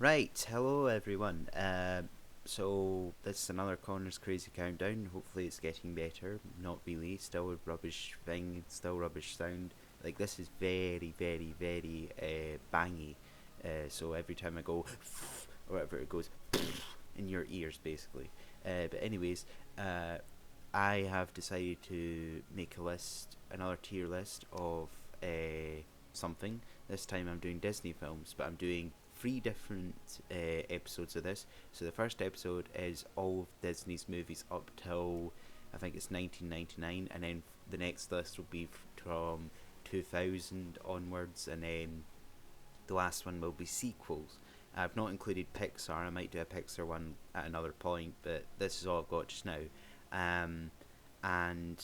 Right, hello everyone. So this is another Connor's Crazy Countdown. Hopefully it's getting better. Not really. Still a rubbish thing. Still rubbish sound. Like this is very, very, very bangy. So every time I go or whatever it goes in your ears basically. But anyways, uh, I have decided to make a list, another tier list of something. This time I'm doing Disney films, but I'm doing three different episodes of this. So the first episode is all of Disney's movies up till I think it's 1999, and then the next list will be from 2000 onwards, and then the last one will be sequels. I've not included Pixar. I might do a Pixar one at another point, but this is all I've got just now. Um, and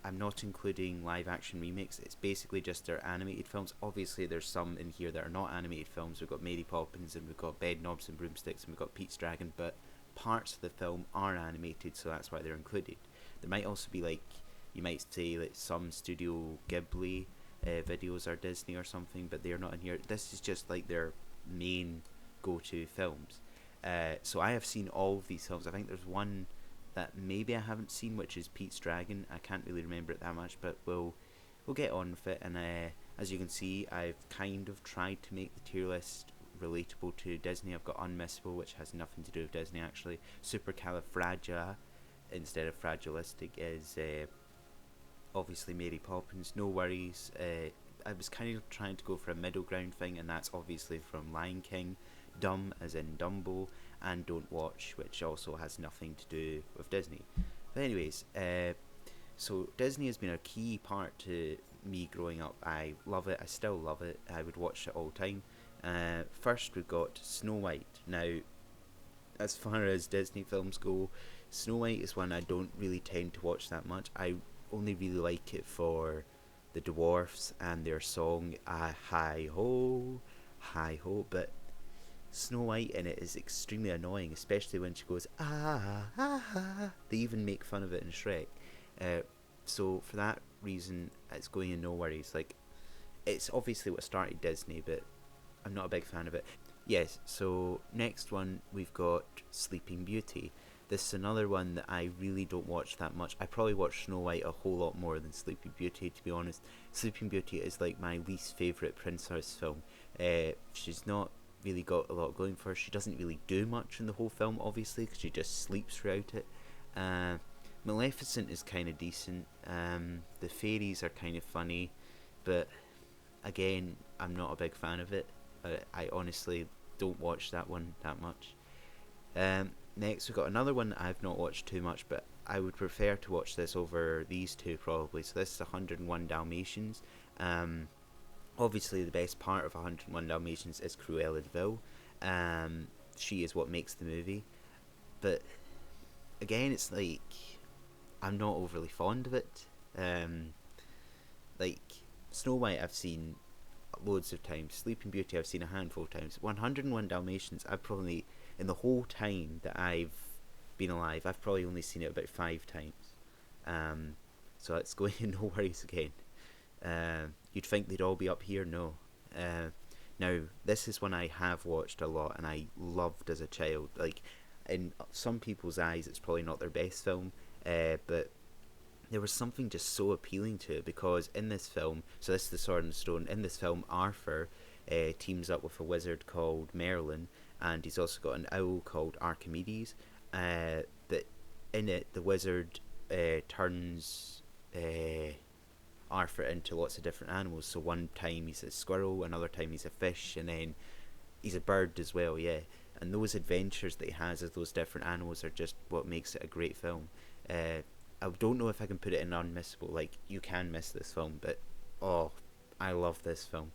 I'm not including live action remakes. It's basically just their animated films. Obviously, there's some in here that are not animated films. We've got Mary Poppins and we've got Bed Knobs and Broomsticks and we've got Pete's Dragon, but parts of the film are animated, so that's why they're included. There might also be like you might say that some Studio Ghibli videos are Disney or something, but they're not in here. This is just like their main go-to films. So I have seen all of these films. I think there's one that maybe I haven't seen, which is Pete's Dragon. I can't really remember it that much, but we'll get on with it. And as you can see, I've kind of tried to make the tier list relatable to Disney. I've got Unmissable, which has nothing to do with Disney actually. Supercalifragia instead of Fragilistic is obviously Mary Poppins. No Worries. I was kind of trying to go for a middle ground thing, and that's obviously from Lion King. Dumb as in Dumbo, and Don't Watch, which also has nothing to do with Disney. But anyways, so Disney has been a key part to me growing up. I love it. I still love it. I would watch it all the time. First, we've got Snow White. Now, as far as Disney films go, Snow White is one I don't really tend to watch that much. I only really like it for the dwarfs and their song Hi Ho, Hi Ho, but Snow White in it is extremely annoying, especially when she goes ah. They even make fun of it in Shrek. Uh, so for that reason, it's going in No Worries. Like, it's obviously what started Disney, but I'm not a big fan of it. Yes, so next one we've got Sleeping Beauty. This is another one that I really don't watch that much. I probably watch Snow White a whole lot more than Sleeping Beauty, to be honest. Sleeping Beauty is like my least favourite princess film. She's not really got a lot going for her. She doesn't really do much in the whole film, obviously, because she just sleeps throughout it. Uh, Maleficent is kind of decent. The fairies are kind of funny, but again, I'm not a big fan of it. I honestly don't watch that one that much. Next, we've got another one that I've not watched too much, but I would prefer to watch this over these two probably. So this is 101 Dalmatians. Um, Obviously, the best part of 101 Dalmatians is Cruella de Vil. She is what makes the movie. But again, it's like I'm not overly fond of it. Um, like Snow White, I've seen loads of times. Sleeping Beauty, I've seen a handful of times. 101 Dalmatians, I've probably in the whole time that I've been alive, I've probably only seen it about 5 times. Um, so it's going in No Worries again. You'd think they'd all be up here. No. Now, this is one I have watched a lot and I loved as a child. Like, in some people's eyes, it's probably not their best film, but there was something just so appealing to it because in this film, so this is the Sword and Stone. In this film, Arthur teams up with a wizard called Merlin, and he's also got an owl called Archimedes. But in it, the wizard turns Arthur into lots of different animals. So one time he's a squirrel, another time he's a fish, and then he's a bird as well. Yeah, and those adventures that he has as those different animals are just what makes it a great film. I don't know if I can put it in unmissable. Like you can miss this film, but oh, I love this film.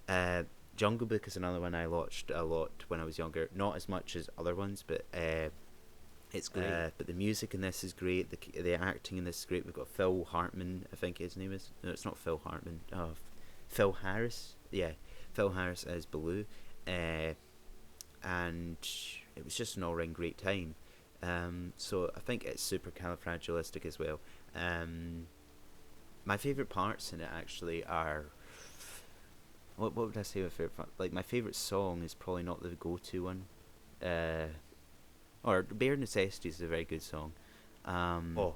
Uh, Jungle Book is another one I watched a lot when I was younger. Not as much as other ones, but it's great. But the music in this is great. The acting in this is great. We've got Phil Hartman, I think his name is. No, it's not Phil Hartman. Oh, Phil Harris. Yeah, Phil Harris as Baloo. Uh, and it was just an all-round great time. So I think it's super califragilistic as well. My favourite parts in it actually are what would I say my favorite? Like my favorite song is probably not the go-to one. Uh, or Bare Necessities is a very good song. Oh,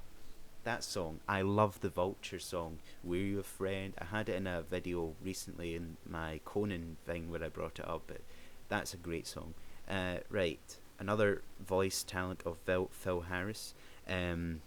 that song. I love the Vulture song. Were You a Friend? I had it in a video recently in my Conan thing where I brought it up, but that's a great song. Right, another voice talent of Phil Harris. Um,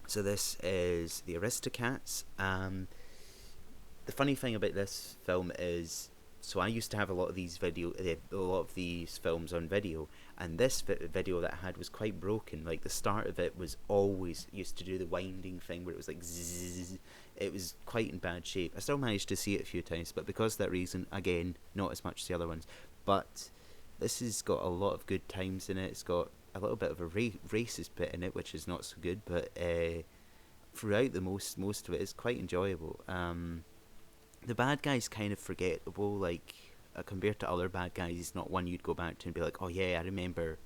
so this is the Aristocats. The funny thing about this film is, so I used to have a lot of these a lot of these films on video, and this video that I had was quite broken. Like the start of it was always used to do the winding thing where it was like zzz. It was quite in bad shape. I still managed to see it a few times, but because of that reason, again, not as much as the other ones. But this has got a lot of good times in it. It's got a little bit of a racist bit in it, which is not so good, but throughout the most of it is quite enjoyable. The bad guy's kind of forgettable. Like compared to other bad guys, he's not one you'd go back to and be like, "Oh yeah, I remember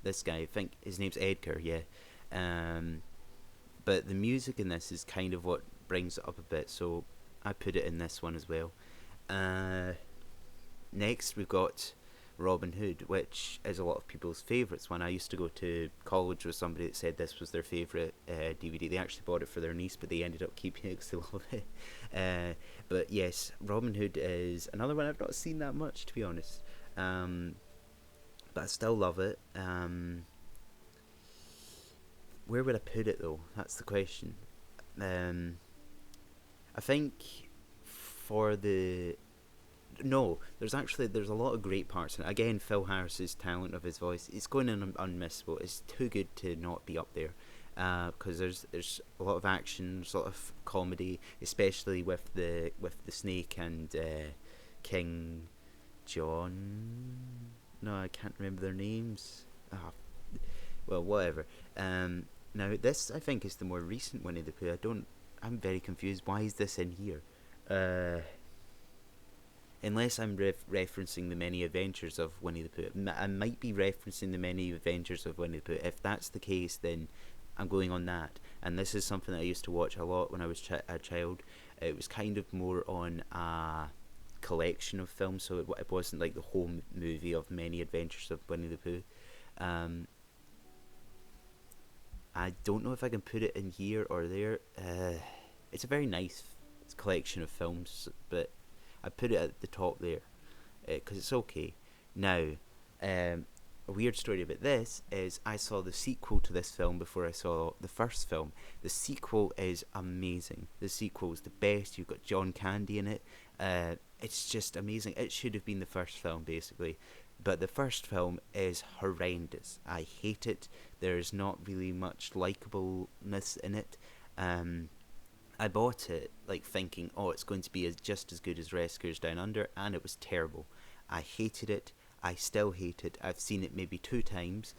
this guy." I think his name's Edgar. Yeah, um, but the music in this is kind of what brings it up a bit. So I put it in this one as well. Uh, Next, we've got Robin Hood, which is a lot of people's favourites. When I used to go to college with somebody that said this was their favourite DVD. They actually bought it for their niece, but they ended up keeping it because they love it. But yes, Robin Hood is another one I've not seen that much, to be honest. But I still love it. Where would I put it though? That's the question. I think for the no, there's a lot of great parts in it. Again, Phil Harris's talent of his voice, it's going in unmissable. It's too good to not be up there, because there's a lot of action, there's a lot of comedy, especially with the snake and King John. No, I can't remember their names. Ah, well, whatever. Now this I think is the more recent Winnie the Pooh. I'm very confused. Why is this in here? Uh, Unless I'm referencing the many adventures of Winnie the Pooh. I might be referencing the many adventures of Winnie the Pooh. If that's the case, then I'm going on that. And this is something that I used to watch a lot when I was a child. It was kind of more on a collection of films, so it wasn't like the whole movie of many adventures of Winnie the Pooh. Um, I don't know if I can put it in here or there. It's a very nice collection of films, but I put it at the top there because it's okay. Now, a weird story about this is I saw the sequel to this film before I saw the first film. The sequel is amazing. The sequel is the best. You've got John Candy in it. It's just amazing. It should have been the first film, basically. But the first film is horrendous. I hate it. There's not really much likableness in it. I bought it like thinking, oh, it's going to be just as good as Rescuers Down Under, and it was terrible. I hated it. I still hate it. I've seen it maybe 2 times.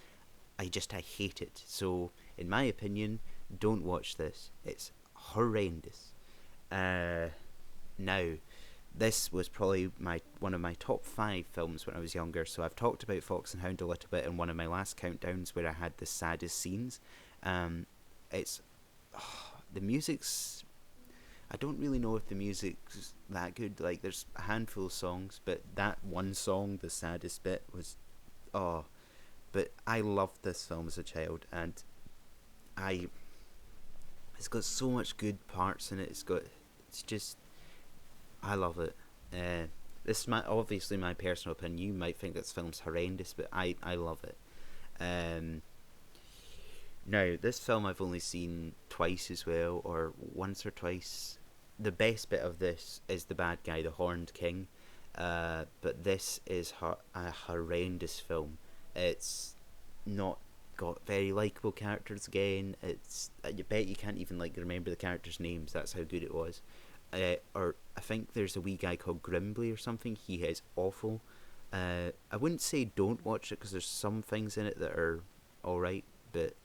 I hate it. So, in my opinion, don't watch this. It's horrendous. Now, this was probably one of my top 5 films when I was younger. So I've talked about Fox and Hound a little bit in one of my last countdowns where I had the saddest scenes. It's the music's. I don't really know if the music's that good. Like, there's a handful of songs, but that one song, the saddest bit, was oh. But I loved this film as a child, and it's got so much good parts in it. It's just, I love it. This is obviously my personal opinion. You might think this film's horrendous, but I love it. Now, this film I've only seen twice as well, or once or twice. The best bit of this is the bad guy, the Horned King. But this is a horrendous film. It's not got very likable characters again. You bet you can't even remember the characters' names. That's how good it was. Or I think there's a wee guy called Grimbley or something. He is awful. I wouldn't say don't watch it because there's some things in it that are alright, but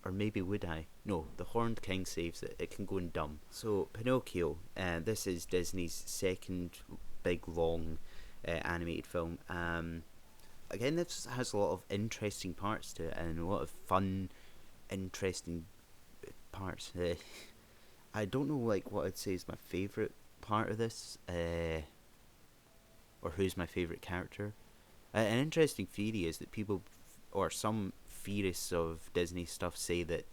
or maybe would I? No, the Horned King saves it. It can go in dumb. So Pinocchio. This is Disney's second big long animated film. Again, this has a lot of interesting parts to it and a lot of fun, interesting parts. I don't know what I'd say is my favourite part of this. or who's my favorite character. An interesting theory is that people, or some theorists of Disney stuff, say that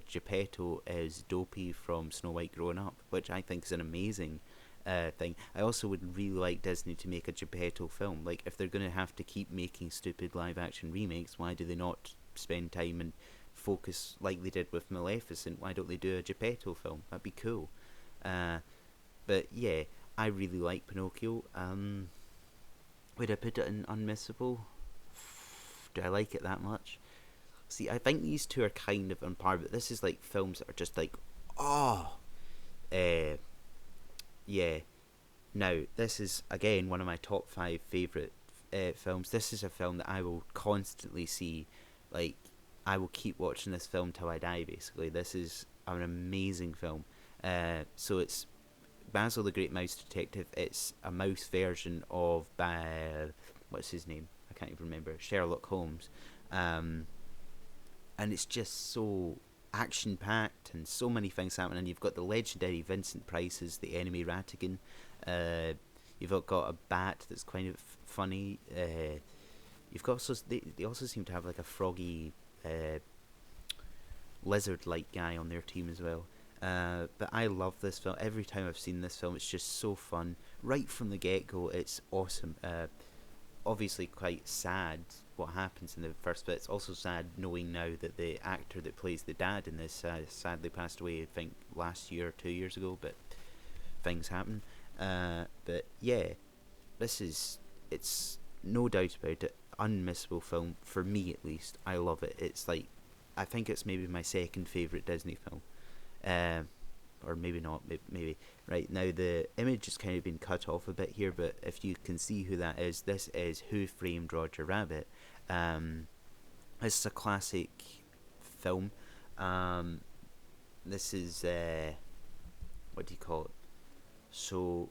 Geppetto is Dopey from Snow White growing up, which I think is an amazing thing. I also would really like Disney to make a Geppetto film. Like, if they're going to have to keep making stupid live action remakes, why do they not spend time and focus like they did with Maleficent? Why don't they do a Geppetto film? That'd be cool. Uh, but yeah, I really like Pinocchio. Would I put it in unmissable? Do I like it that much? See, I think these two are kind of on par, but this is like films that are just like, oh, uh, yeah. Now, this is again one of my top five favorite films. This is a film that I will constantly see. Like, I will keep watching this film till I die. Basically, this is an amazing film. So it's Basil the Great Mouse Detective. It's a mouse version of what's his name? I can't even remember. Sherlock Holmes, and it's just so action packed and so many things happening. And you've got the legendary Vincent Price as the enemy Ratigan. You've got a bat that's kind of funny. You've got also they also seem to have like a froggy lizard-like guy on their team as well. But I love this film. Every time I've seen this film, it's just so fun. Right from the get-go, it's awesome. Obviously quite sad what happens in the first bit. It's also sad knowing now that the actor that plays the dad in this sadly passed away, I think, last year or 2 years ago, but things happen. But yeah, it's no doubt about it, unmissable film, for me at least. I love it. It's like, I think it's maybe my second favourite Disney film. Or maybe not, maybe. Right, now the image has kind of been cut off a bit here, but if you can see who that is, this is Who Framed Roger Rabbit. This is a classic film. This is, what do you call it? So,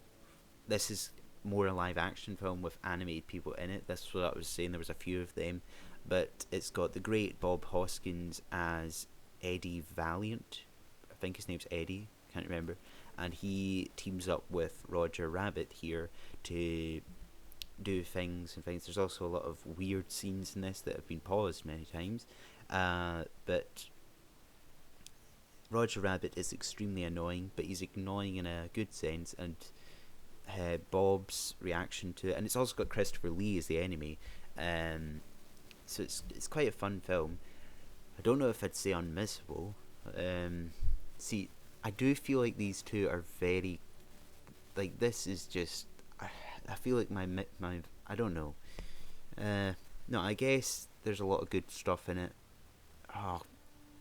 this is more a live action film with animated people in it. That's what I was saying, there was a few of them. But it's got the great Bob Hoskins as Eddie Valiant. I think his name's Eddie, can't remember. And he teams up with Roger Rabbit here to do things and things. There's also a lot of weird scenes in this that have been paused many times. But Roger Rabbit is extremely annoying, but he's annoying in a good sense. And Bob's reaction to it, and it's also got Christopher Lee as the enemy. So it's quite a fun film. I don't know if I'd say unmissable. See, I do feel like these two are very, like, this is just, I feel like my I don't know. No, I guess there's a lot of good stuff in it. Oh,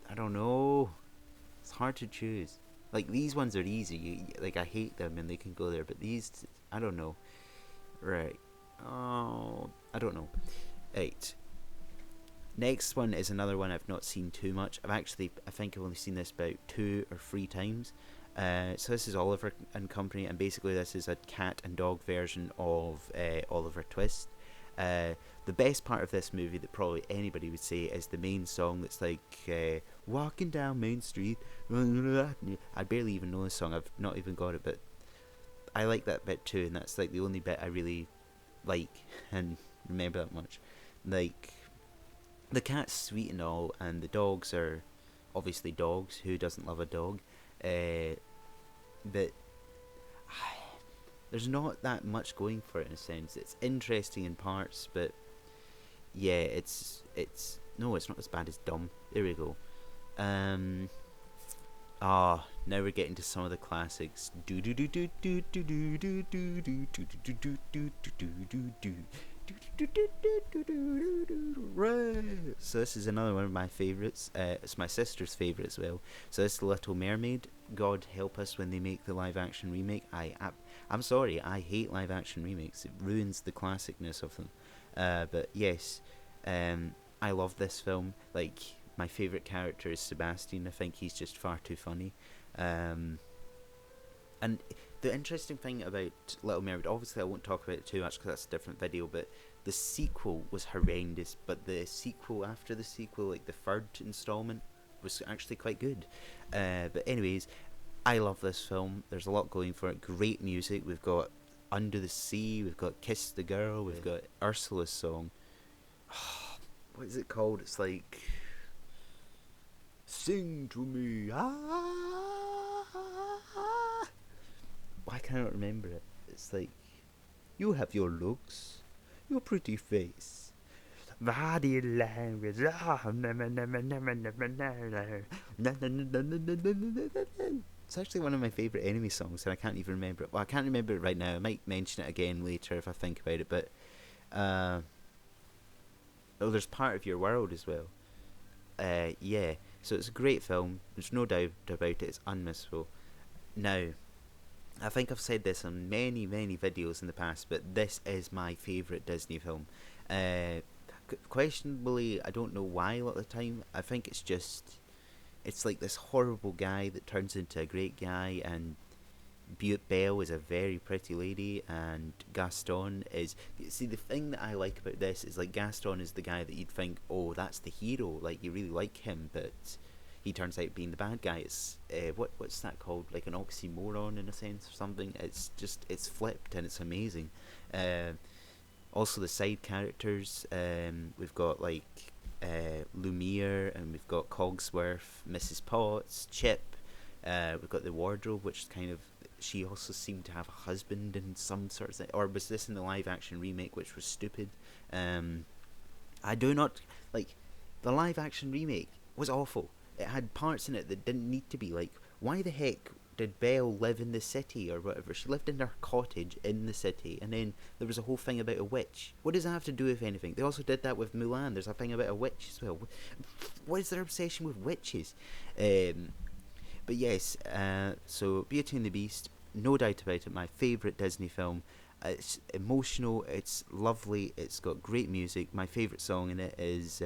I don't know. It's hard to choose. Like, these ones are easy. Like, I hate them and they can go there, but these, I don't know. Right. Oh, I don't know. Right. Next one is another one I've not seen too much. I think I've only seen this about 2 or 3 times. So this is Oliver and Company, and basically this is a cat and dog version of Oliver Twist. The best part of this movie that probably anybody would say is the main song that's like, walking down Main Street. I barely even know the song, I've not even got it, but I like that bit too, and that's like the only bit I really like and remember that much. Like, the cat's sweet and all, and the dogs are obviously dogs. Who doesn't love a dog? But there's not that much going for it in a sense. It's interesting in parts, but yeah, it's no, it's not as bad as Dumb. There we go. Now we're getting to some of the classics. So this is another one of my favourites. It's my sister's favourite as well. So this is The Little Mermaid. God help us when they make the live action remake. I'm sorry, I hate live action remakes. It ruins the classicness of them. But yes, I love this film. Like, my favourite character is Sebastian. I think he's just far too funny. And the interesting thing about Little Mermaid, obviously I won't talk about it too much because that's a different video, but the sequel was horrendous, but the sequel after the sequel, like the third installment, was actually quite good. But anyways, I love this film. There's a lot going for it. Great music. We've got Under the Sea. We've got Kiss the Girl. We've got Ursula's song. What is it called? It's like Sing to Me. Why can't I not remember it? It's like you have your looks, your pretty face, body language. It's actually one of my favourite Enemy songs, and I can't even remember it. Well, I can't remember it right now. I might mention it again later if I think about it. But there's Part of Your World as well. Yeah. So it's a great film. There's no doubt about it. It's unmissable. Now, I think I've said this on many, many videos in the past, but this is my favourite Disney film. Questionably, I don't know why a lot of the time. I think it's just, it's like this horrible guy that turns into a great guy, and Belle is a very pretty lady, and Gaston is. See, the thing that I like about this is like Gaston is the guy that you'd think, oh, that's the hero, like you really like him, but he turns out being the bad guy. It's what's that called? Like an oxymoron in a sense or something. It's just it's flipped and it's amazing. Also the side characters. We've got like Lumiere, and we've got Cogsworth, Mrs. Potts, Chip. We've got the wardrobe, which is kind of, she also seemed to have a husband in some sort of thing. Or was this in the live action remake, which was stupid? I do not like the live action remake was awful. It had parts in it that didn't need to be. Like, why the heck did Belle live in the city or whatever? She lived in her cottage in the city, and then there was a whole thing about a witch. What does that have to do with anything? They also did that with Mulan. There's a thing about a witch as well. What is their obsession with witches? But yes, so Beauty and the Beast, no doubt about it, my favourite Disney film. It's emotional, it's lovely, it's got great music. My favourite song in it is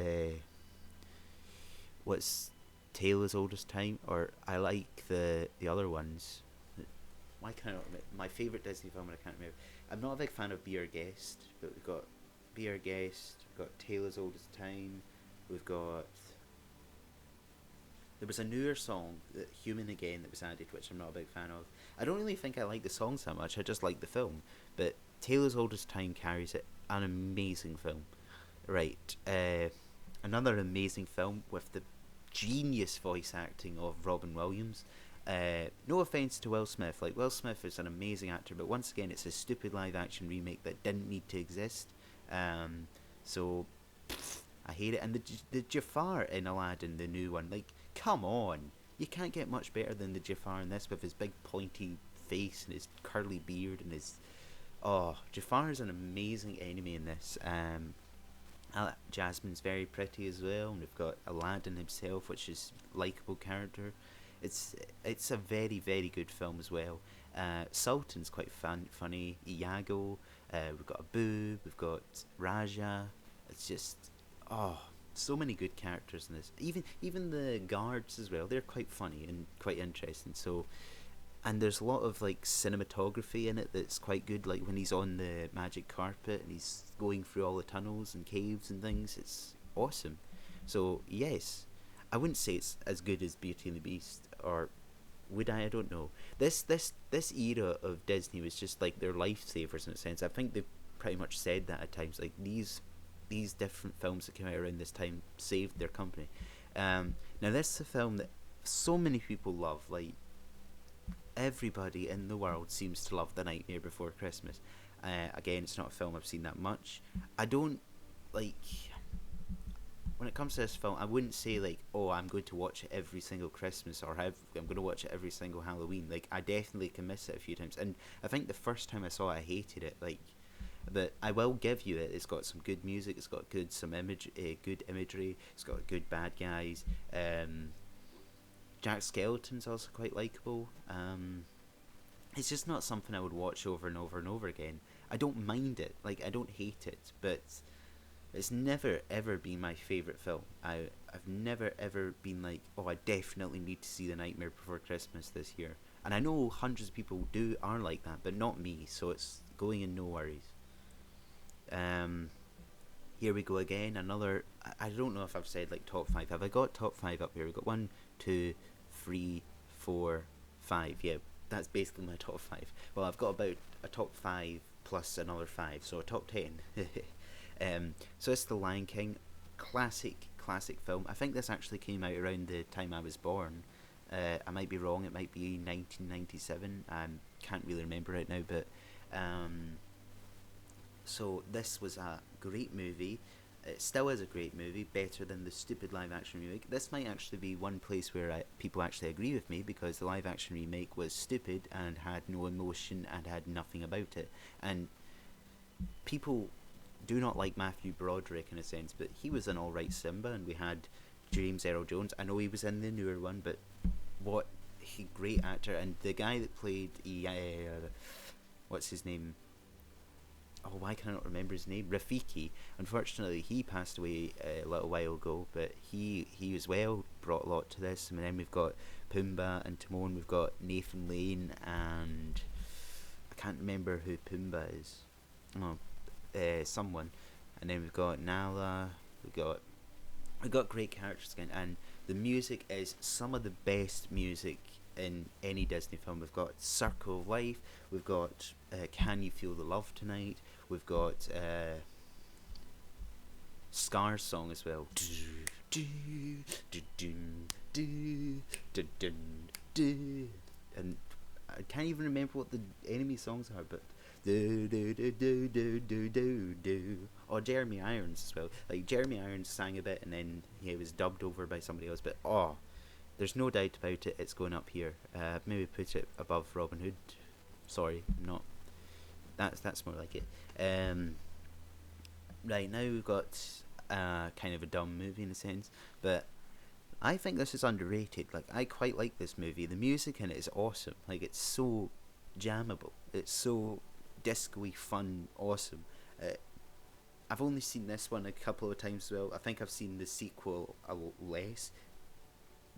what's Tale as Old as Time, or I like the other ones. Why can't I not remember? My favourite Disney film, and I can't remember. I'm not a big fan of Be Our Guest, but we've got Be Our Guest, we've got Tale as Old as Time, we've got. There was a newer song, Human Again, that was added, which I'm not a big fan of. I don't really think I like the songs that much, I just like the film. But Tale as Old as Time carries it. An amazing film. Right, another amazing film with the genius voice acting of Robin Williams. No offence to Will Smith, like Will Smith is an amazing actor, but once again it's a stupid live action remake that didn't need to exist. So I hate it. And the Jafar in Aladdin, the new one, like, come on, you can't get much better than the Jafar in this, with his big pointy face and his curly beard and his. Oh, Jafar is an amazing enemy in this. Jasmine's very pretty as well, and we've got Aladdin himself, which is likeable character. It's a very, very good film as well. Sultan's quite funny. Iago, we've got Abu, we've got Raja. It's just so many good characters in this. Even the guards as well. They're quite funny and quite interesting. So. And there's a lot of like cinematography in it that's quite good, like when he's on the magic carpet and he's going through all the tunnels and caves and things. It's awesome. So yes, I wouldn't say it's as good as Beauty and the Beast, or would I? I don't know. This era of Disney was just like their lifesavers in a sense. I think they pretty much said that at times. Like these different films that came out around this time saved their company. Now this is a film that so many people love. Like, everybody in the world seems to love The Nightmare Before Christmas. Again, it's not a film I've seen that much. I don't, like, when it comes to this film, I wouldn't say, like, oh, I'm going to watch it every single Christmas, or I'm going to watch it every single Halloween. Like, I definitely can miss it a few times. And I think the first time I saw it, I hated it. Like, but I will give you it. It's got some good music. It's got good imagery. It's got good bad guys. Jack Skellington's also quite likeable. It's just not something I would watch over and over and over again. I don't mind it, like I don't hate it, but it's never ever been my favourite film. I've never ever been like, oh, I definitely need to see The Nightmare Before Christmas this year. And I know hundreds of people are like that, but not me. So it's going in, no worries. Here we go again. Another. I don't know if I've said like top 5. Have I got top 5 up here? We've got 1, 2, 3, 4, 5. Yeah, that's basically my top 5. Well, I've got about a top 5 plus another 5, so a top 10. So it's The Lion King, classic film. I think this actually came out around the time I was born. I might be wrong. It might be 1997. I can't really remember right now, but so this was a great movie. It still is a great movie, better than the stupid live action remake. This might actually be one place where people actually agree with me, because the live action remake was stupid and had no emotion and had nothing about it. And people do not like Matthew Broderick in a sense, but he was an alright Simba, and we had James Earl Jones. I know he was in the newer one, but what he great actor. And the guy that played what's his name? Oh, why can I not remember his name? Rafiki. Unfortunately, he passed away a little while ago, but he as well brought a lot to this. And then we've got Pumbaa and Timon. We've got Nathan Lane, and I can't remember who Pumbaa is. Oh, someone. And then we've got Nala. We've got great characters again, and the music is some of the best music in any Disney film. We've got Circle of Life. We've got Can You Feel the Love Tonight. We've got Scar's song as well. And I can't even remember what the enemy songs are, but or Jeremy Irons as well. Like, Jeremy Irons sang a bit and then he was dubbed over by somebody else, but there's no doubt about it, it's going up here. Maybe put it above Robin Hood. Sorry, not. That's more like it. Right, now we've got kind of a dumb movie in a sense, but I think this is underrated. Like, I quite like this movie. The music in it is awesome. Like, it's so jammable. It's so disco-y, fun, awesome. I've only seen this one a couple of times as well. I think I've seen the sequel a lot less.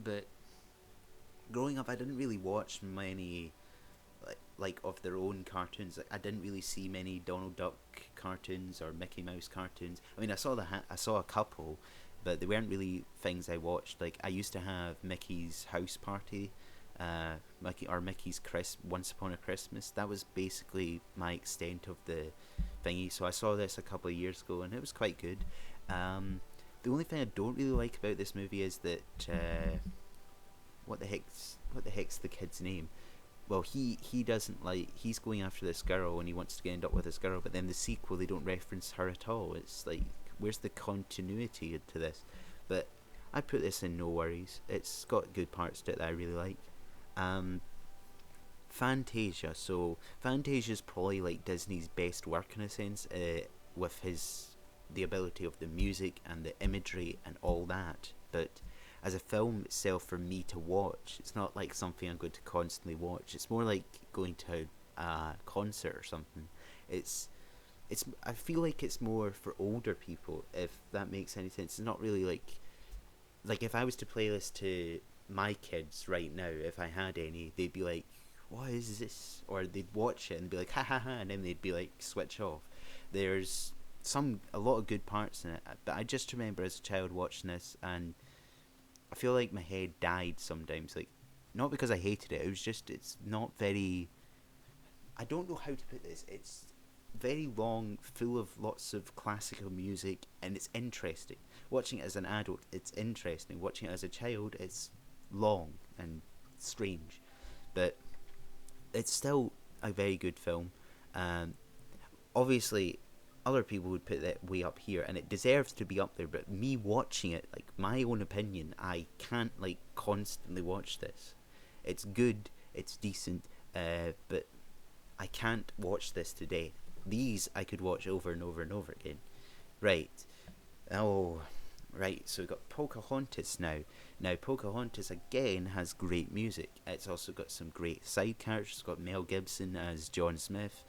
But growing up, I didn't really watch many like of their own cartoons. Like, I didn't really see many Donald Duck cartoons or Mickey Mouse cartoons. I mean, I saw a couple, but they weren't really things I watched. Like, I used to have Mickey's House Party, Mickey's Once Upon a Christmas. That was basically my extent of the thingy. So I saw this a couple of years ago, and it was quite good. The only thing I don't really like about this movie is that what the heck's the kid's name? Well, he doesn't like. He's going after this girl, and he wants to end up with this girl. But then the sequel, they don't reference her at all. It's like, where's the continuity to this? But I put this in no worries. It's got good parts to it that I really like. Fantasia. So Fantasia's probably like Disney's best work in a sense, with the ability of the music and the imagery and all that. But as a film itself, for me to watch, it's not like something I'm going to constantly watch. It's more like going to a concert or something. I feel like it's more for older people, if that makes any sense. It's not really like if I was to play this to my kids right now, if I had any, they'd be like, what is this? Or they'd watch it and be like, ha ha ha, and then they'd be like, switch off. There's a lot of good parts in it, but I just remember as a child watching this, and I feel like my head died sometimes. Like, not because I hated it, it's not very, I don't know how to put this, it's very long, full of lots of classical music, and it's interesting. Watching it as an adult, it's interesting. Watching it as a child, it's long and strange, but it's still a very good film. Obviously, other people would put that way up here, and it deserves to be up there, but me watching it, like, my own opinion, I can't like constantly watch this. It's good, it's decent, but I can't watch this today. These I could watch over and over and over again. Right. Right, so we've got Pocahontas now. Now, Pocahontas again has great music. It's also got some great side characters. It's got Mel Gibson as John Smith.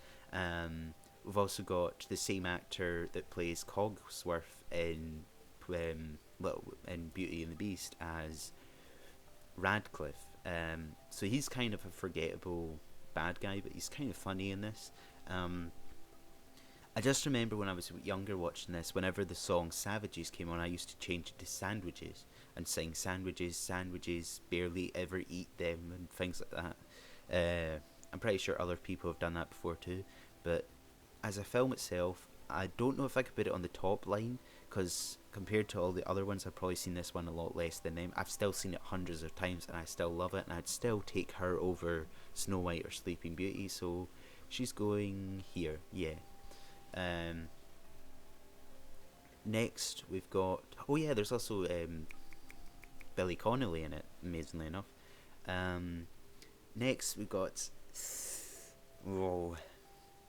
We've also got the same actor that plays Cogsworth in Beauty and the Beast as Radcliffe. So he's kind of a forgettable bad guy, but he's kind of funny in this. I just remember when I was younger watching this, whenever the song Savages came on, I used to change it to Sandwiches and sing sandwiches, barely ever eat them, and things like that. I'm pretty sure other people have done that before too. But as a film itself, I don't know if I could put it on the top line, because compared to all the other ones, I've probably seen this one a lot less than them. I've still seen it hundreds of times, and I still love it, and I'd still take her over Snow White or Sleeping Beauty. So she's going here, yeah. Um, Next we've got, oh yeah, there's also Billy Connolly in it, amazingly enough. Um, Next we've got, whoa,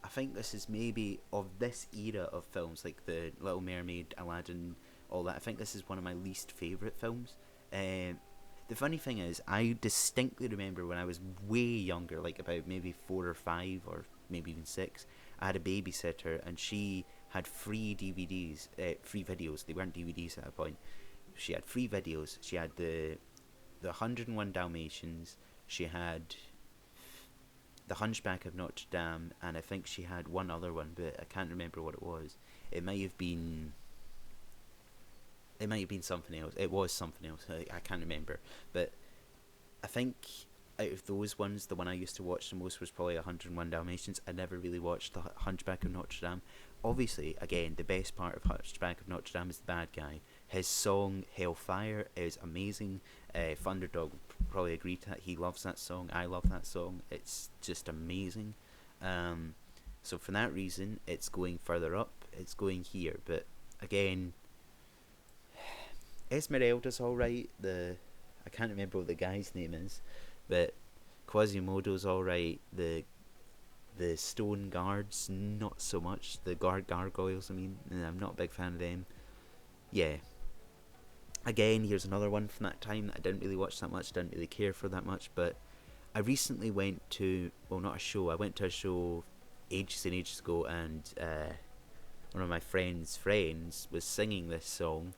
I think this is maybe of this era of films, like the Little Mermaid, Aladdin, all that. I think this is one of my least favourite films. The funny thing is, I distinctly remember when I was way younger, like about maybe 4 or 5 or maybe even 6. I had a babysitter, and she had free DVDs, free videos. They weren't DVDs at that point. She had free videos. She had the 101 Dalmatians. She had the Hunchback of Notre Dame, and I think she had one other one, but I can't remember what it was. It might have been. It might have been something else. It was something else. I can't remember. But I think out of those ones, the one I used to watch the most was probably 101 Dalmatians. I never really watched the Hunchback of Notre Dame. Obviously, again, the best part of Hunchback of Notre Dame is the bad guy. His song Hellfire is amazing. Thunderdog would probably agree to that. He loves that song. I love that song. It's just amazing. So for that reason, it's going further up. It's going here. But again, Esmeralda's alright. I can't remember what the guy's name is, but Quasimodo's alright. The stone guards, not so much. The gargoyles, I mean, I'm not a big fan of them. Yeah. Again, here's another one from that time that I didn't really watch that much, didn't really care for that much, but I recently went to, well, not a show, I went to a show ages and ages ago, and one of my friends was singing this song,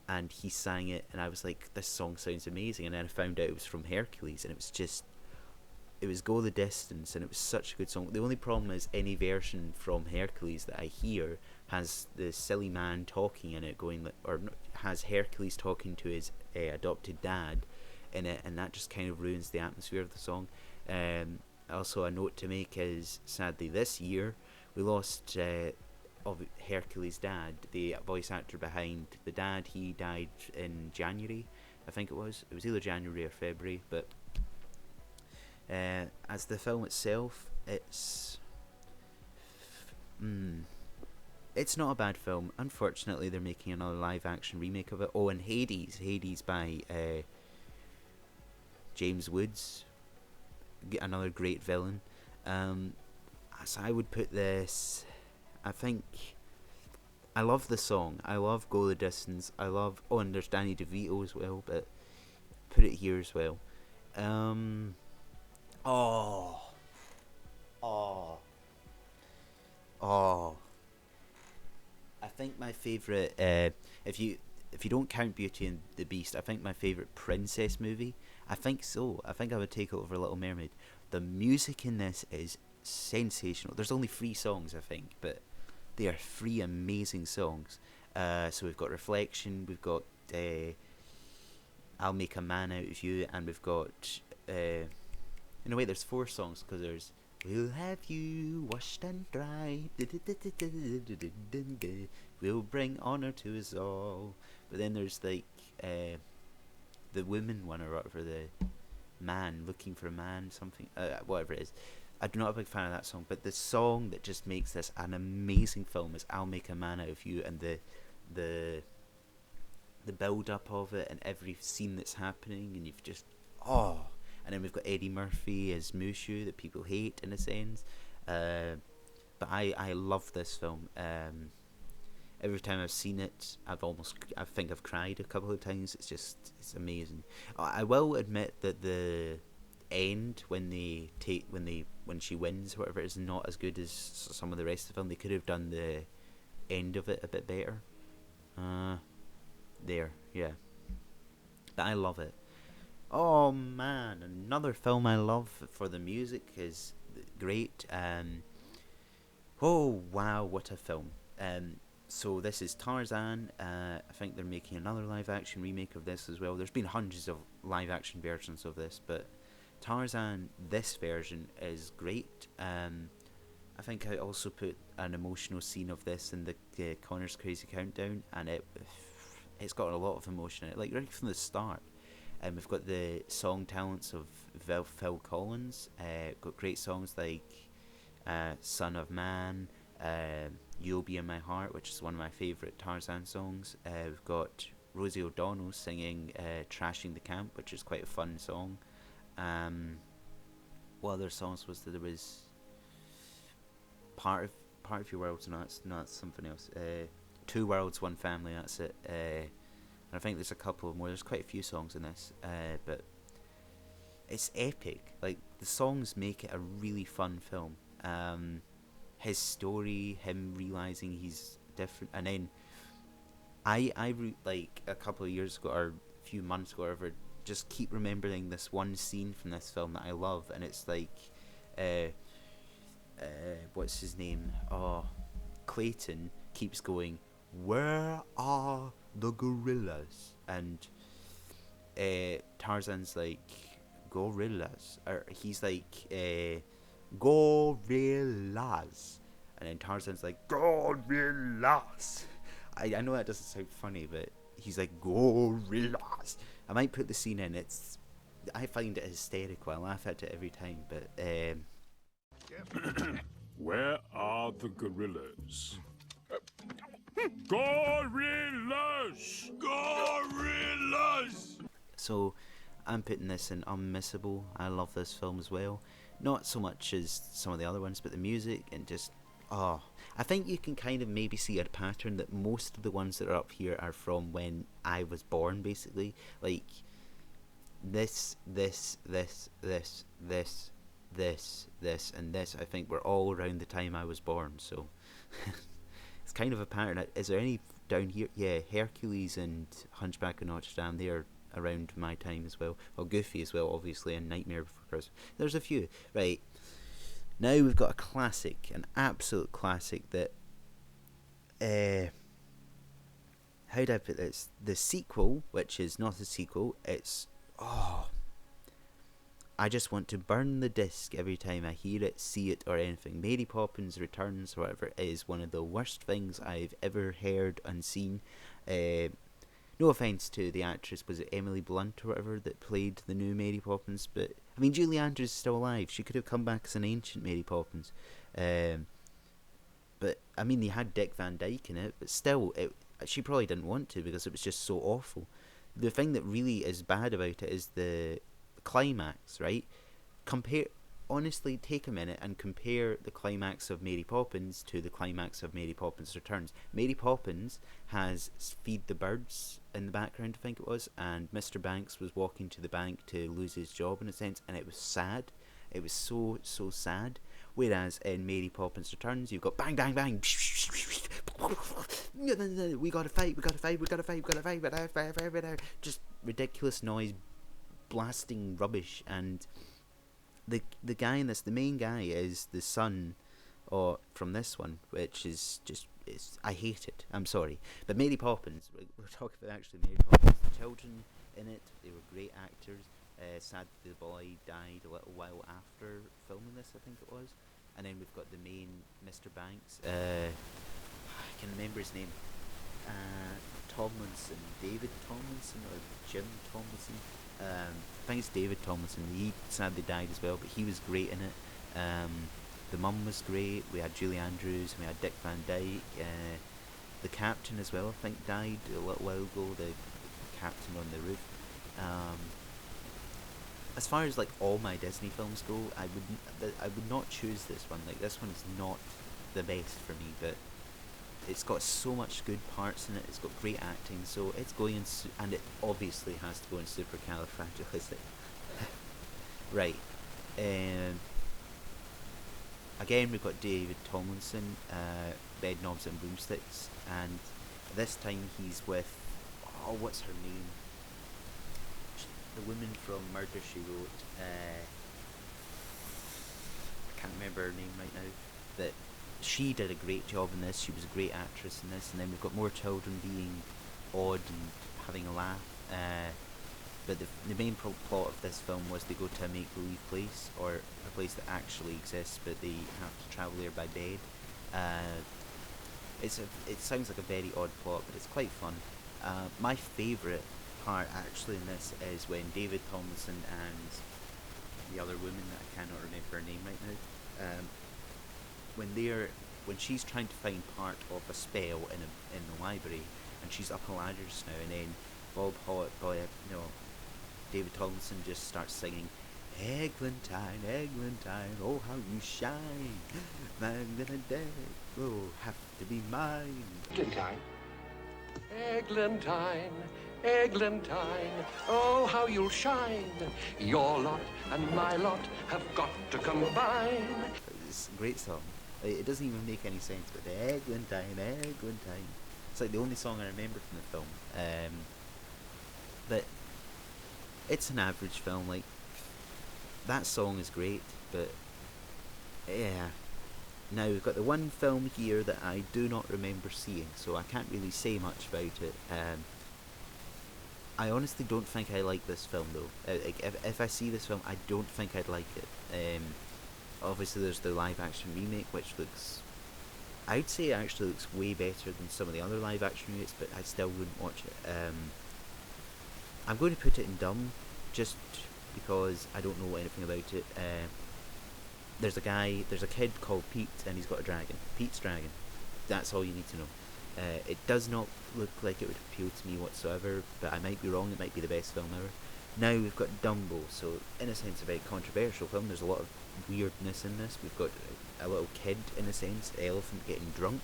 and he sang it, and I was like, this song sounds amazing, and then I found out it was from Hercules, and it was Go the Distance, and it was such a good song. The only problem is any version from Hercules that I hear has the silly man talking in it, going, or has Hercules talking to his adopted dad in it, and that just kind of ruins the atmosphere of the song. Also, a note to make is, sadly, this year we lost of Hercules' dad, the voice actor behind the dad. He died in January, I think it was. It was either January or February, but as the film itself, it's not a bad film. Unfortunately, they're making another live-action remake of it. Oh, and Hades by James Woods, another great villain. So I would put this, I think, I love the song. I love Go the Distance. I love, oh, and there's Danny DeVito as well, but put it here as well. Oh. I think my favourite, if you don't count Beauty and the Beast, I think my favourite princess movie, I think so. I think I would take it over Little Mermaid. The music in this is sensational. There's only 3 songs, I think, but they are 3 amazing songs. So we've got Reflection, we've got I'll Make a Man Out of You, and we've got in a way there's 4 songs, because there's We'll have you washed and dried, we'll bring honour to us all. But then there's like the woman one, or whatever, the man looking for a man, something, whatever it is. I'm not a big fan of that song, but the song that just makes this an amazing film is I'll Make a Man Out of You, and the build up of it and every scene that's happening, and you've just, oh. And then we've got Eddie Murphy as Mushu, that people hate in a sense, but I love this film. Every time I've seen it, I think I've cried a couple of times. It's amazing. I will admit that the end, when she wins or whatever, is not as good as some of the rest of the film. They could have done the end of it a bit better. Yeah, but I love it. Oh man, another film I love for the music is great. Oh wow, what a film. So this is Tarzan. I think they're making another live action remake of this as well. There's been hundreds of live action versions of this, but Tarzan, this version is great. I think I also put an emotional scene of this in the Connor's Crazy Countdown, and it's got a lot of emotion in it, like right from the start. And we've got the song talents of Phil Collins. Got great songs like "Son of Man," "You'll Be in My Heart," which is one of my favourite Tarzan songs. We've got Rosie O'Donnell singing "Trashing the Camp," which is quite a fun song. What other songs was there? There was part of your world, so that's something else. Two worlds, one family. That's it. And I think there's a couple more. There's quite a few songs in this, but it's epic. Like the songs make it a really fun film. His story, him realizing he's different, and then like a couple of years ago or a few months ago, or whatever, just keep remembering this one scene from this film that I love, and it's like, what's his name? Oh, Clayton keeps going, "Where are the gorillas?" And Tarzan's like, "Gorillas," or he's like, "Gorillas," and then Tarzan's like, "Gorillas." I know that doesn't sound funny, but he's like, "Gorillas." I might put the scene in. I find it hysterical. I laugh at it every time. But where are the gorillas? Gorillas! Gorillas! So I'm putting this in unmissable. I love this film as well. Not so much as some of the other ones, but the music and just I think you can kind of maybe see a pattern that most of the ones that are up here are from when I was born, basically. Like this, and this. I think were all around the time I was born. So it's kind of a pattern. Is there any down here? Yeah, Hercules and Hunchback of Notre Dame. They are around my time as well. Well, Goofy as well, obviously, and Nightmare Before Christmas. There's a few, right? Now we've got a classic, an absolute classic that, how do I put this? The sequel, which is not a sequel, it's, I just want to burn the disc every time I hear it, see it, or anything. Mary Poppins Returns, or whatever, is one of the worst things I've ever heard and seen. No offence to the actress, was it Emily Blunt or whatever that played the new Mary Poppins? But I mean, Julie Andrews is still alive. She could have come back as an ancient Mary Poppins. But I mean, they had Dick Van Dyke in it, but still, she probably didn't want to because it was just so awful. The thing that really is bad about it is the climax, right? Honestly, take a minute and compare the climax of Mary Poppins to the climax of Mary Poppins Returns. Mary Poppins has Feed the Birds in the background, I think it was, and Mr. Banks was walking to the bank to lose his job, in a sense, and it was sad. It was so sad. Whereas in Mary Poppins Returns, you've got bang, bang, bang. We gotta fight. Just ridiculous noise, blasting rubbish, and the guy in this, the main guy, is the son from this one, which is just, I hate it. I'm sorry. But Mary Poppins, we're talking about actually Mary Poppins. The children in it, they were great actors. Sad the boy died a little while after filming this, I think it was. And then we've got the main Mr. Banks. I can remember his name. Tomlinson, David Tomlinson or Jim Tomlinson. I think it's David Tomlinson. He sadly died as well, but he was great in it. The mum was great. We had Julie Andrews. We had Dick Van Dyke. The captain as well, I think, died a little while ago. The captain on the roof. As far as like all my Disney films go, I would not choose this one. Like, this one is not the best for me, but it's got so much good parts in it. It's got great acting, so it's going in, and it obviously has to go in supercalifragilistic. Right. Again, we've got David Tomlinson, Bed Knobs and Broomsticks, and this time he's with, what's her name? The woman from Murder, She Wrote. I can't remember her name right now, but she did a great job in this. She was a great actress in this. And then we've got more children being odd and having a laugh. but the main plot of this film was they go to a make-believe place, or a place that actually exists, but they have to travel there by bed. Uh, it sounds like a very odd plot, but it's quite fun. My favourite part actually in this is when David Tomlinson and the other woman that I cannot remember her name right now, when she's trying to find part of a spell in the library, and she's up a ladder just now, and then David Tomlinson just starts singing, Eglantine, Eglantine, oh how you shine, Magdalene, oh have to be mine. Eglantine. Eglantine, Eglantine, oh how you'll shine. Your lot and my lot have got to combine. It's a great song. It doesn't even make any sense, but the Eglantine, Eglantine. It's like the only song I remember from the film. But it's an average film. Like, that song is great, but yeah. Now we've got the one film here that I do not remember seeing, so I can't really say much about it. I honestly don't think I like this film though. If I see this film, I don't think I'd like it. Obviously there's the live action remake, which looks, I'd say it actually looks way better than some of the other live action remakes, but I still wouldn't watch it. I'm going to put it in dumb, just because I don't know anything about it. There's a kid called Pete, and he's got a dragon. Pete's dragon. That's all you need to know. It does not look like it would appeal to me whatsoever, but I might be wrong. It might be the best film ever. Now we've got Dumbo, so in a sense a very controversial film. There's a lot of weirdness in this. We've got a little kid, in a sense, the elephant getting drunk.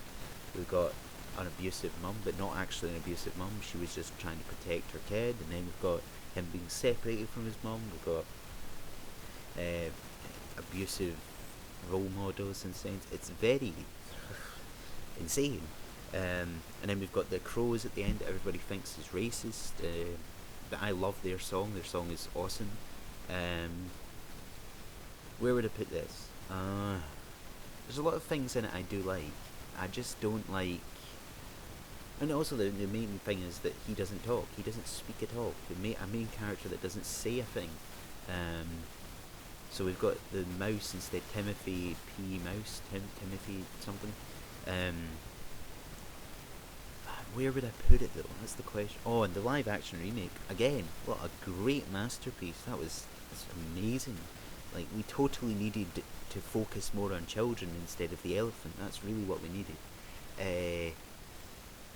We've got an abusive mum, but not actually an abusive mum. She was just trying to protect her kid. And then we've got him being separated from his mum. We've got abusive role models, in a sense. It's very insane. And then we've got the crows at the end that everybody thinks is racist. But I love their song. Their song is awesome. Where would I put this? There's a lot of things in it I do like. I just don't like. And also the main thing is that he doesn't talk. He doesn't speak at all. A main character that doesn't say a thing. So we've got the mouse instead. Timothy P. Mouse. Timothy something. Where would I put it though? That's the question. Oh, and the live action remake again. What a great masterpiece. That's amazing. Like, we totally needed to focus more on children instead of the elephant. That's really what we needed.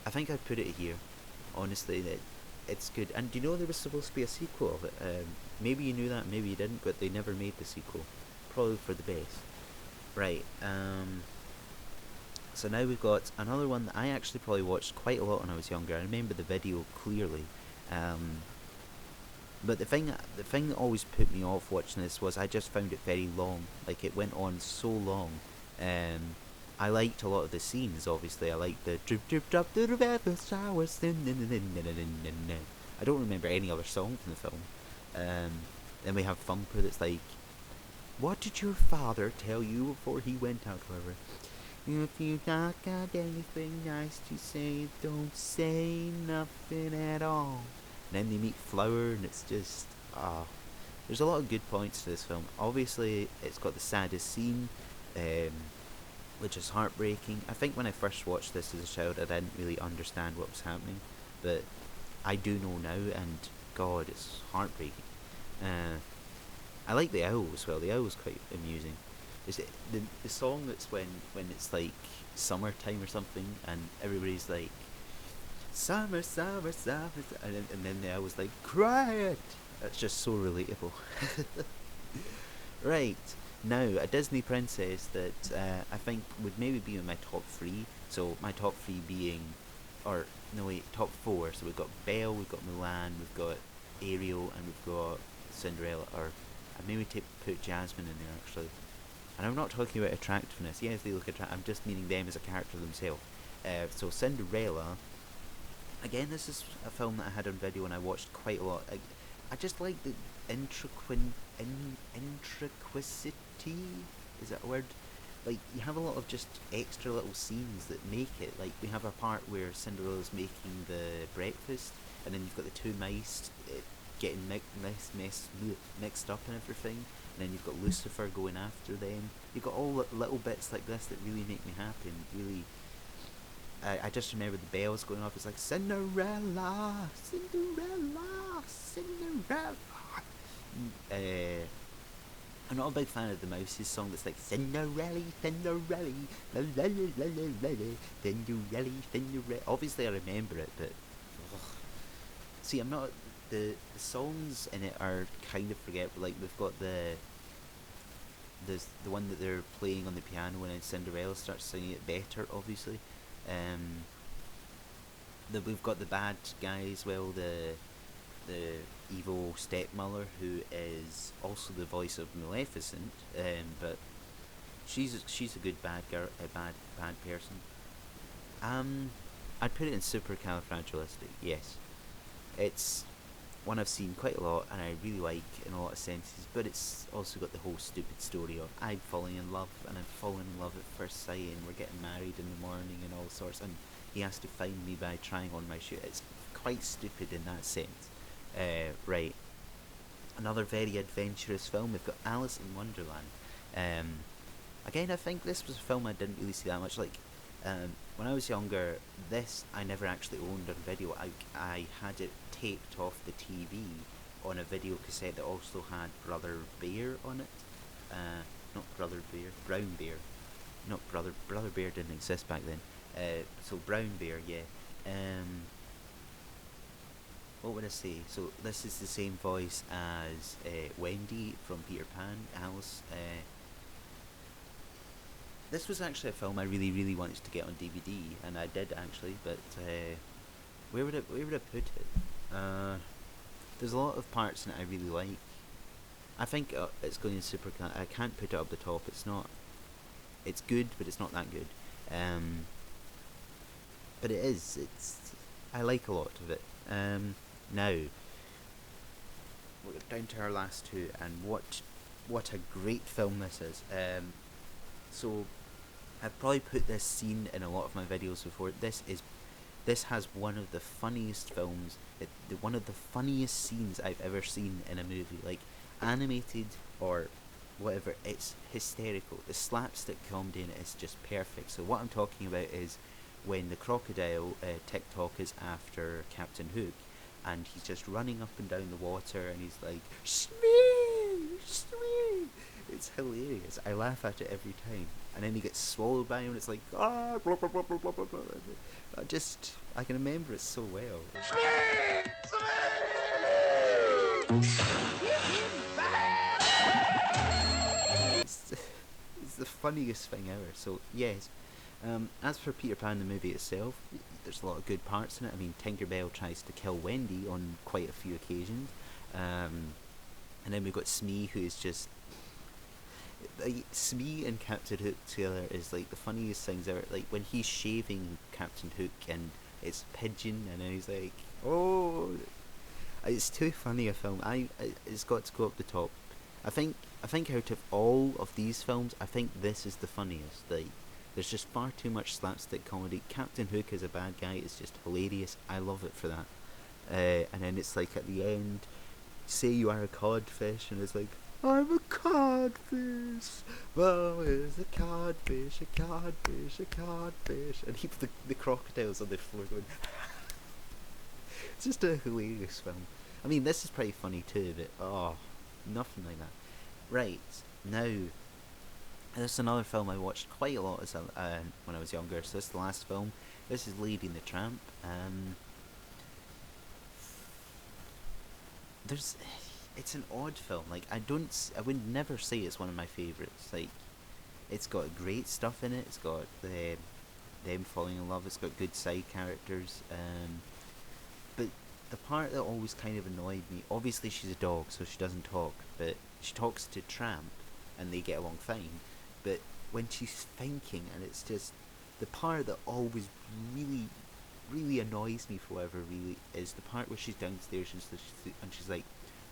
I think I'd put it here. Honestly, that it's good. And do you know there was supposed to be a sequel of it? Maybe you knew that, maybe you didn't, but they never made the sequel. Probably for the best. Right. So now we've got another one that I actually probably watched quite a lot when I was younger. I remember the video clearly. But the thing that always put me off watching this was I just found it very long. Like, it went on so long. I liked a lot of the scenes, obviously. I liked the drip drip drop through the river showers. I don't remember any other song from the film. Then we have Thumper that's like, what did your father tell you before he went out, whatever? If you not got anything nice to say, don't say nothing at all. And then they meet Flower, and it's just, there's a lot of good points to this film. Obviously, it's got the saddest scene, which is heartbreaking. I think when I first watched this as a child, I didn't really understand what was happening, but I do know now, and God, it's heartbreaking. I like the owl as well. The owl's quite amusing. Is it the song that's when it's like summertime or something, and everybody's like, summer, summer, summer, and then the owl's like, cry it. That's just so relatable. Right, now a Disney princess that I think would maybe be in my top 3. So my top 3 being, or no wait, top 4. So we've got Belle, we've got Mulan, we've got Ariel, and we've got Cinderella. Or I maybe put Jasmine in there actually. And I'm not talking about attractiveness. Yes, they look attractive. I'm just meaning them as a character themselves. So Cinderella. Again, this is a film that I had on video and I watched quite a lot. I just like the intricacity. Is that a word? Like, you have a lot of just extra little scenes that make it. Like, we have a part where Cinderella's making the breakfast, and then you've got the two mice getting mixed up and everything. And then you've got Lucifer going after them. You've got all little bits like this that really make me happy and really. I just remember the bells going off. It's like Cinderella, Cinderella, Cinderella. I'm not a big fan of the Mouse's song that's like Cinderella, Cinderella, la la la la la la, Cinderella, Cinderella. Obviously, I remember it, but see, I'm not. The songs in it are kind of forgettable. Like we've got the one that they're playing on the piano, and then Cinderella starts singing it better, obviously. We've got the bad guy as well, the evil stepmother, who is also the voice of Maleficent, but she's a good bad girl, a bad person. I'd put it in supercalifragilistic. Yes, it's one I've seen quite a lot and I really like in a lot of senses, but it's also got the whole stupid story of I'm falling in love and I'm falling in love at first sight and we're getting married in the morning and all sorts, and he has to find me by trying on my shoe. It's quite stupid in that sense. Right. Another very adventurous film, we've got Alice in Wonderland. Again, I think this was a film I didn't really see that much. Like, when I was younger, this I never actually owned on video. I had it taped off the TV on a video cassette that also had Brother Bear on it. Not Brother Bear, Brown Bear. Not Brother Bear didn't exist back then. So Brown Bear, yeah. What would I say? So this is the same voice as Wendy from Peter Pan, Alice. This was actually a film I really, really wanted to get on DVD, and I did actually. But where would I put it? There's a lot of parts in it I really like. I think it's going in super. I can't put it up the top. It's not. It's good, but it's not that good. But it is. I like a lot of it. Now we're down to our last two, and what a great film this is. So I've probably put this scene in a lot of my videos before. This has one of the funniest films, one of the funniest scenes I've ever seen in a movie, like animated or whatever. It's hysterical. The slapstick comedy in it is just perfect. So what I'm talking about is when the crocodile TikTok is after Captain Hook, and he's just running up and down the water, and he's like, Smee! Smee! It's hilarious. I laugh at it every time. And then he gets swallowed by him, and it's like, ah, blah, blah, blah, blah, blah, blah, blah. I can remember it so well. Smee! It's the funniest thing ever. So, yes. As for Peter Pan, the movie itself, there's a lot of good parts in it. I mean, Tinkerbell tries to kill Wendy on quite a few occasions. And then we've got Smee, who is just... Like, Smee and Captain Hook together is like the funniest things ever. Like when he's shaving Captain Hook and it's Pigeon, and then he's like, oh, it's too funny a film. It's got to go up the top. I think out of all of these films, I think this is the funniest. Like, there's just far too much slapstick comedy. Captain Hook as a bad guy is just hilarious. I love it for that. And then it's like at the end, say you are a codfish, and it's like, I'm a codfish. Well, is a codfish, a codfish, a codfish, and the crocodiles on the floor going. It's just a hilarious film. I mean, this is pretty funny too, but nothing like that. Right now, this is another film I watched quite a lot as when I was younger. So this is the last film. This is Lady and the Tramp. It's an odd film. Like, I would never say it's one of my favourites. Like, it's got great stuff in it. It's got them falling in love. It's got good side characters. But the part that always kind of annoyed me, obviously she's a dog, so she doesn't talk, but she talks to Tramp, and they get along fine. But when she's thinking, and it's just the part that always really, really annoys me for whatever really is the part where she's downstairs and she's like,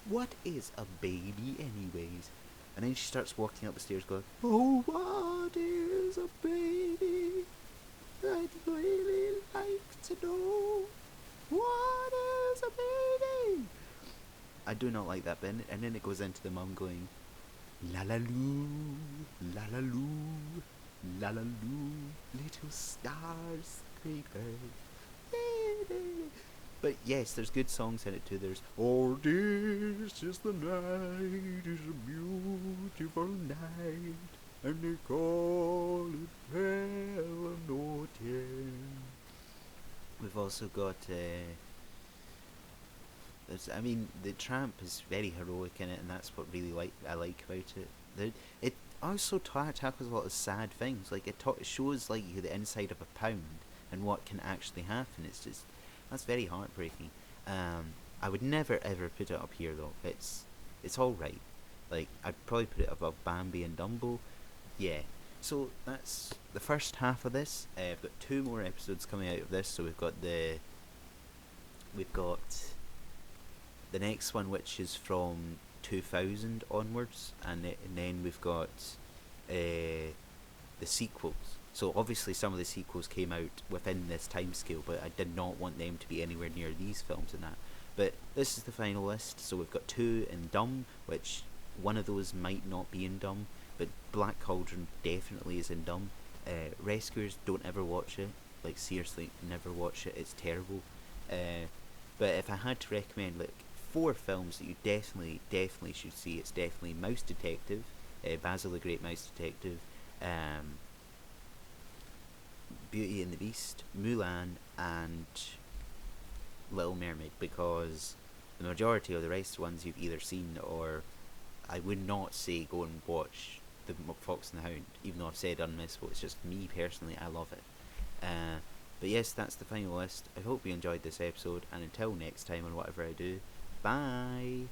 what is a baby anyways? And then she starts walking up the stairs going, oh, what is a baby? I'd really like to know. What is a baby? I do not like that bit, and then it goes into the mum going, la la loo, la la loo, la la loo, little star scrapers. But yes, there's good songs in it too. There's "Oh, this is the night, is a beautiful night, and they call it Valentine." We've also got I mean, the tramp is very heroic in it, and that's what really I like about it. It also tackles a lot of sad things. Like it shows like you the inside of a pound and what can actually happen. It's just that's very heartbreaking. I would never ever put it up here though. It's all right. Like I'd probably put it above Bambi and Dumbo. Yeah. So that's the first half of this. I've got 2 more episodes coming out of this. So we've got the next one, which is from 2000 onwards, and then we've got the sequels. So obviously some of the sequels came out within this time scale, but I did not want them to be anywhere near these films and that. But this is the final list. So we've got 2 in Dumb, which one of those might not be in Dumb, but Black Cauldron definitely is in Dumb. Rescuers, don't ever watch it. Like seriously, never watch it. It's terrible. But if I had to recommend like 4 films that you definitely should see, it's definitely Mouse Detective, Basil the Great Mouse Detective, Beauty and the Beast, Mulan, and Little Mermaid, because the majority of the rest of the ones you've either seen, or I would not say go and watch The Fox and the Hound, even though I've said unmissable. It's just me personally, I love it. But yes, that's the final list. I hope you enjoyed this episode, and until next time on whatever I do, bye!